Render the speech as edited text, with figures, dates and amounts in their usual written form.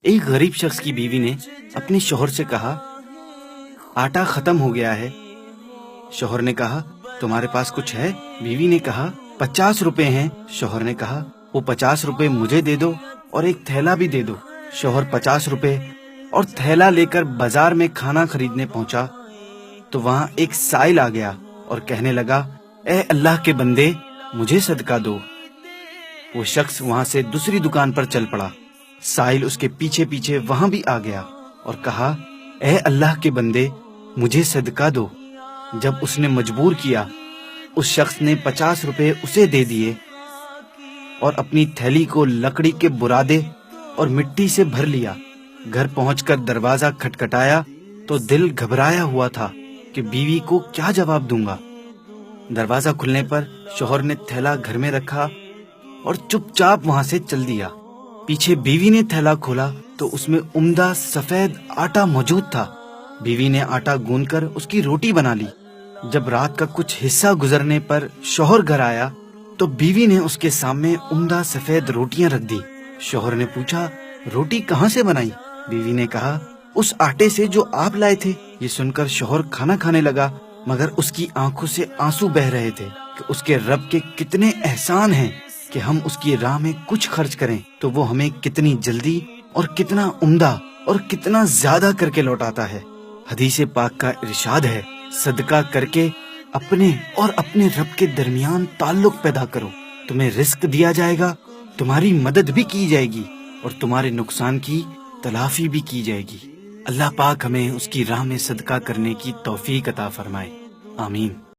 ایک غریب شخص کی بیوی نے اپنے شوہر سے کہا آٹا ختم ہو گیا ہے۔ شوہر نے کہا تمہارے پاس کچھ ہے؟ بیوی نے کہا 50 روپے ہیں۔ شوہر نے کہا وہ 50 روپے مجھے دے دو اور ایک تھیلا بھی دے دو۔ شوہر 50 روپے اور تھیلا لے کر بازار میں کھانا خریدنے پہنچا تو وہاں ایک سائل آ گیا اور کہنے لگا اے اللہ کے بندے مجھے صدقہ دو۔ وہ شخص وہاں سے دوسری دکان پر چل پڑا۔ سائل اس کے پیچھے پیچھے وہاں بھی آ گیا اور کہا اے اللہ کے بندے مجھے صدقہ دو۔ جب اس نے مجبور کیا اس شخص نے 50 روپے اسے دے دیے اور اپنی تھیلی کو لکڑی کے برادے اور مٹی سے بھر لیا۔ گھر پہنچ کر دروازہ کھٹکھٹایا تو دل گھبرایا ہوا تھا کہ بیوی کو کیا جواب دوں گا۔ دروازہ کھلنے پر شوہر نے تھیلا گھر میں رکھا اور چپ چاپ وہاں سے چل دیا۔ پیچھے بیوی نے تھیلا کھولا تو اس میں عمدہ سفید آٹا موجود تھا۔ بیوی نے آٹا گوندھ کر اس کی روٹی بنا لی۔ جب رات کا کچھ حصہ گزرنے پر شوہر گھر آیا تو بیوی نے اس کے سامنے عمدہ سفید روٹیاں رکھ دی۔ شوہر نے پوچھا روٹی کہاں سے بنائی؟ بیوی نے کہا اس آٹے سے جو آپ لائے تھے۔ یہ سن کر شوہر کھانا کھانے لگا مگر اس کی آنکھوں سے آنسو بہہ رہے تھے کہ اس کے رب کے کتنے احسان ہیں کہ ہم اس کی راہ میں کچھ خرچ کریں تو وہ ہمیں کتنی جلدی اور کتنا عمدہ اور کتنا زیادہ کر کے لوٹاتا ہے۔ حدیث پاک کا ارشاد ہے صدقہ کر کے اپنے اور اپنے رب کے درمیان تعلق پیدا کرو، تمہیں رزق دیا جائے گا، تمہاری مدد بھی کی جائے گی اور تمہارے نقصان کی تلافی بھی کی جائے گی۔ اللہ پاک ہمیں اس کی راہ میں صدقہ کرنے کی توفیق عطا فرمائے، آمین۔